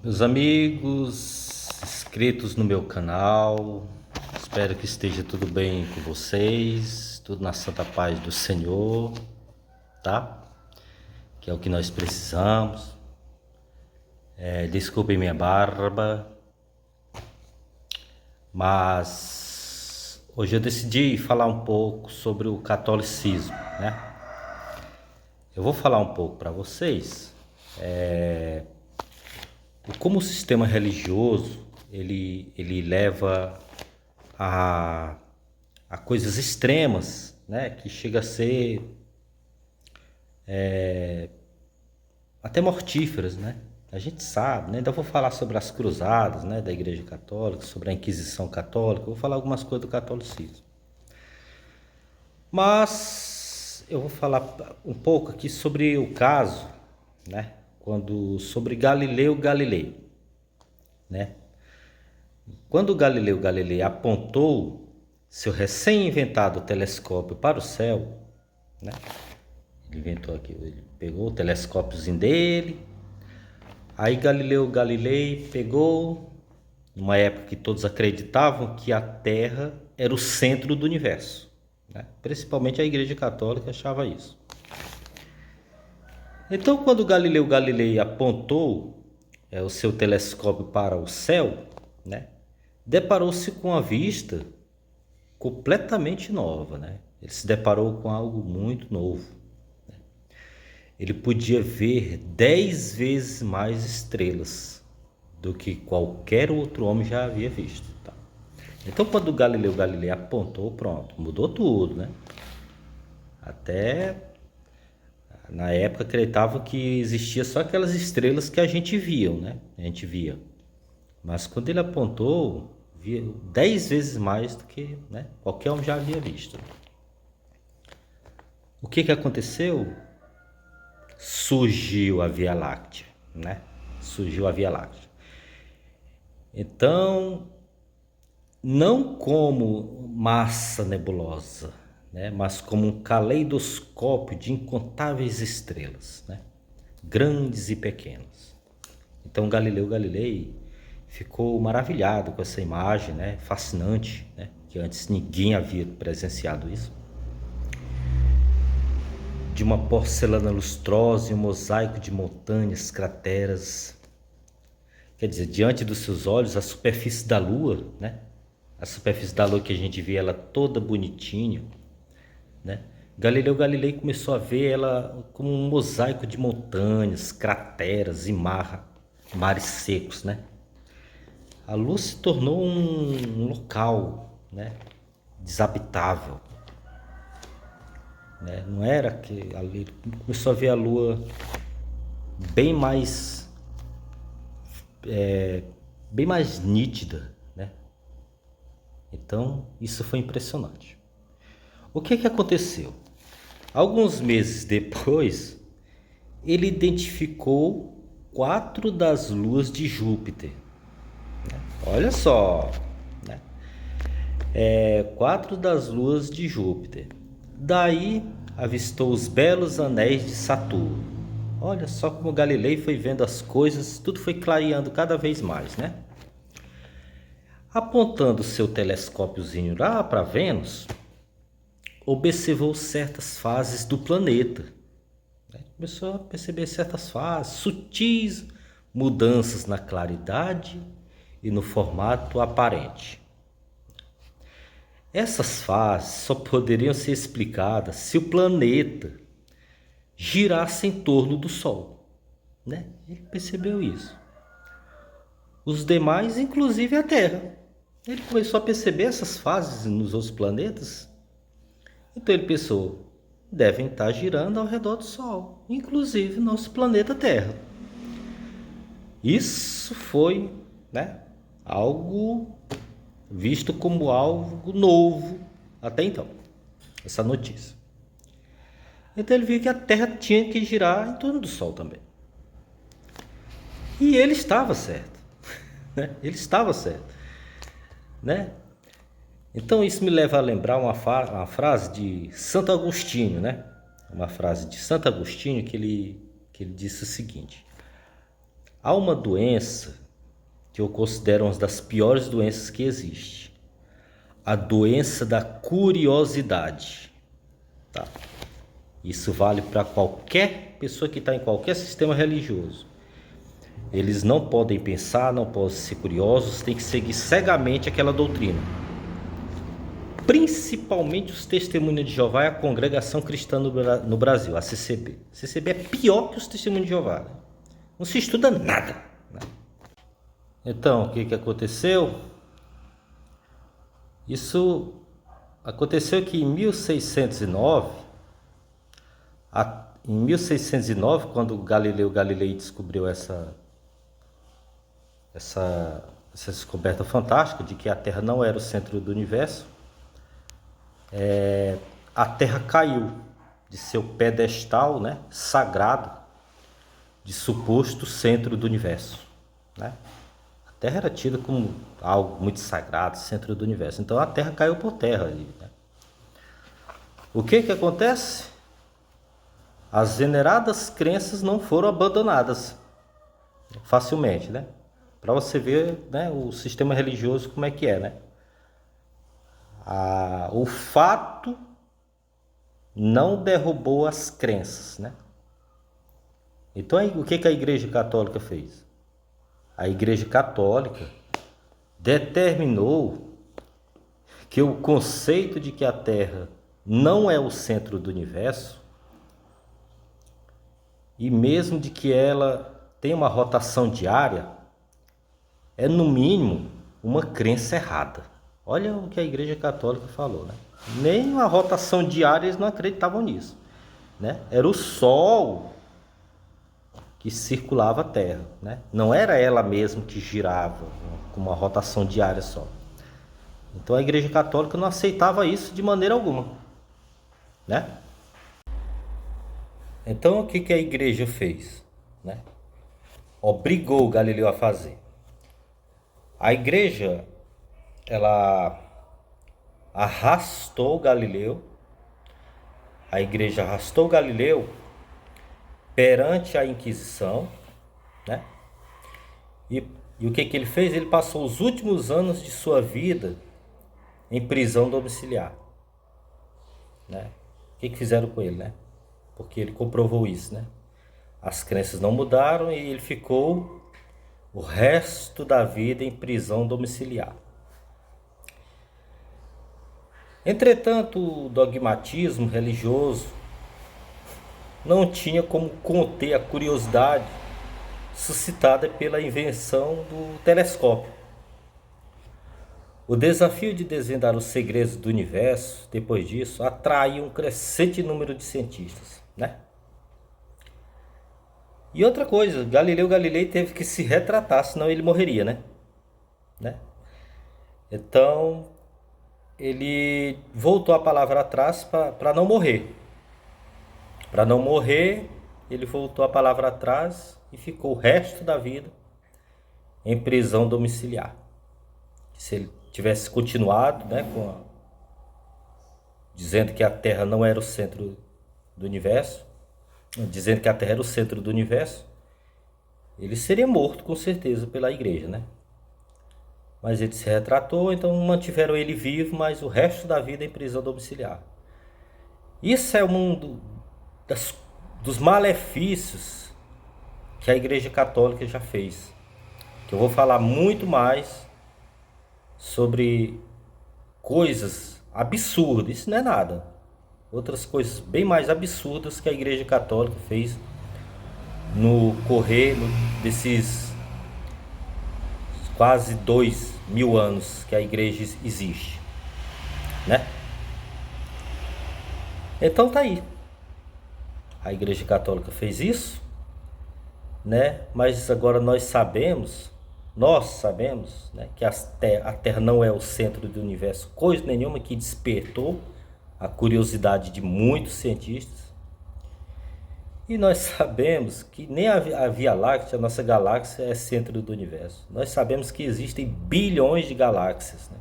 Meus amigos inscritos no meu canal, espero que esteja tudo bem com vocês, tudo na santa paz do Senhor, tá? Que é o que nós precisamos. Desculpem minha barba, mas hoje eu decidi falar um pouco sobre o catolicismo, né? Eu vou falar um pouco para vocês como o sistema religioso ele leva a coisas extremas, né? Que chega a ser até mortíferas, né? A gente sabe, né? Ainda vou falar sobre as cruzadas, né? Da Igreja Católica, sobre a Inquisição Católica, vou falar algumas coisas do catolicismo. Mas eu vou falar um pouco aqui sobre o caso, né? Sobre Galileu Galilei, né? Quando Galileu Galilei apontou seu recém-inventado telescópio para o céu, né? Ele inventou aqui, ele pegou o telescópiozinho dele. Aí Galileu Galilei pegou, numa época que todos acreditavam que a Terra era o centro do universo, né? Principalmente a Igreja Católica achava isso. Então, quando Galileu Galilei apontou o seu telescópio para o céu, né, deparou-se com a vista completamente nova, né? Ele se deparou com algo muito novo. Ele podia ver 10 vezes mais estrelas do que qualquer outro homem já havia visto. Tá? Então, quando Galileu Galilei apontou, pronto, mudou tudo, né? Até na época acreditavam que existia só aquelas estrelas que a gente via, né? A gente via. Mas quando ele apontou, via 10 vezes mais do que, né, qualquer um já havia visto. O que aconteceu? Surgiu a Via Láctea, né? Surgiu a Via Láctea. Então, não como massa nebulosa, né? Mas como um caleidoscópio de incontáveis estrelas, né? Grandes e pequenas. Então, Galileu Galilei ficou maravilhado com essa imagem, né? Fascinante, né? Que antes ninguém havia presenciado isso. De uma porcelana lustrosa e um mosaico de montanhas, crateras. Quer dizer, diante dos seus olhos, a superfície da Lua, né? A superfície da Lua que a gente vê ela toda bonitinha, né? Galileu Galilei começou a ver ela como um mosaico de montanhas, crateras e mares secos, né? A Lua se tornou um local, né, desabitável, né? Não era que ali começou a ver a Lua bem mais bem mais nítida, né? Então isso foi impressionante. O que aconteceu? Alguns meses depois, ele identificou 4 das luas de Júpiter. Olha só, né? 4 das luas de Júpiter. Daí avistou os belos anéis de Saturno. Olha só como Galilei foi vendo as coisas, tudo foi clareando cada vez mais, né? Apontando seu telescópiozinho lá para Vênus, observou certas fases do planeta. Começou a perceber certas fases, sutis mudanças na claridade e no formato aparente. Essas fases só poderiam ser explicadas se o planeta girasse em torno do Sol, né? Ele percebeu isso. Os demais, inclusive a Terra. Ele começou a perceber essas fases nos outros planetas. Então ele pensou, devem estar girando ao redor do Sol, inclusive nosso planeta Terra. Isso foi, né, algo visto como algo novo até então, essa notícia. Então ele viu que a Terra tinha que girar em torno do Sol também. E ele estava certo, né? Ele estava certo, né? Então isso me leva a lembrar uma frase de Santo Agostinho, né? Uma frase de Santo Agostinho que ele disse o seguinte: Há uma doença que eu considero uma das piores doenças que existe. A doença da curiosidade. Tá? Isso vale para qualquer pessoa que está em qualquer sistema religioso. Eles não podem pensar, não podem ser curiosos, têm que seguir cegamente aquela doutrina. Principalmente os Testemunhas de Jeová e a Congregação Cristã no Brasil, a CCB. A CCB é pior que os Testemunhos de Jeová. Né? Não se estuda nada. Né? Então, o que aconteceu? Isso aconteceu que em 1609, quando Galileu Galilei descobriu essa descoberta fantástica de que a Terra não era o centro do universo, a Terra caiu de seu pedestal, né, sagrado, de suposto centro do universo. Né? A Terra era tida como algo muito sagrado, centro do universo. Então a Terra caiu por terra ali. Né? O que acontece? As veneradas crenças não foram abandonadas facilmente, né? Para você ver, né, o sistema religioso como é que é, né? O fato não derrubou as crenças, né? Então o que a Igreja Católica fez? A Igreja Católica determinou que o conceito de que a Terra não é o centro do universo, e mesmo de que ela tem uma rotação diária, é no mínimo uma crença errada. Olha o que a Igreja Católica falou, né? Nem a rotação diária eles não acreditavam nisso, né? Era o Sol que circulava a Terra, né? Não era ela mesma que girava com uma rotação diária só. Então a Igreja Católica não aceitava isso de maneira alguma, né? Então o que a Igreja fez, né? Obrigou Galileu a fazer. A Igreja, ela arrastou Galileu, perante a Inquisição, né? E o que ele fez? Ele passou os últimos anos de sua vida em prisão domiciliar, né? O que fizeram com ele, né? Porque ele comprovou isso, né? As crenças não mudaram e ele ficou o resto da vida em prisão domiciliar. Entretanto, o dogmatismo religioso não tinha como conter a curiosidade suscitada pela invenção do telescópio. O desafio de desvendar os segredos do universo, depois disso, atraiu um crescente número de cientistas, né? E outra coisa, Galileu Galilei teve que se retratar, senão ele morreria, né? Então, ele voltou a palavra atrás para não morrer. Para não morrer, ele voltou a palavra atrás e ficou o resto da vida em prisão domiciliar. Se ele tivesse continuado, né, dizendo que a Terra não era o centro do universo, dizendo que a Terra era o centro do universo, ele seria morto com certeza pela igreja, né? Mas ele se retratou, então mantiveram ele vivo, mas o resto da vida em prisão domiciliar. Isso é um dos malefícios que a Igreja Católica já fez. Que eu vou falar muito mais sobre coisas absurdas, isso não é nada. Outras coisas bem mais absurdas que a Igreja Católica fez no correr desses quase 2000 anos que a igreja existe, né? Então tá aí. A Igreja Católica fez isso, né? Mas agora nós sabemos, né, que a Terra não é o centro do universo, coisa nenhuma, que despertou a curiosidade de muitos cientistas. E nós sabemos que nem a Via Láctea, a nossa galáxia, é centro do universo. Nós sabemos que existem bilhões de galáxias, né?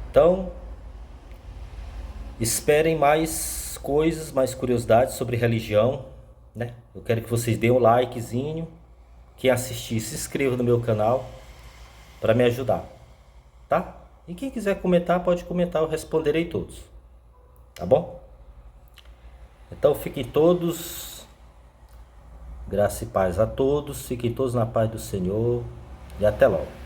Então, esperem mais curiosidades sobre religião, né? Eu quero que vocês deem um likezinho, Quem assistir, se inscreva no meu canal para me ajudar, tá? E quem quiser comentar, pode comentar, eu responderei todos, tá bom? Então fiquem todos, graça e paz a todos, fiquem todos na paz do Senhor e até logo.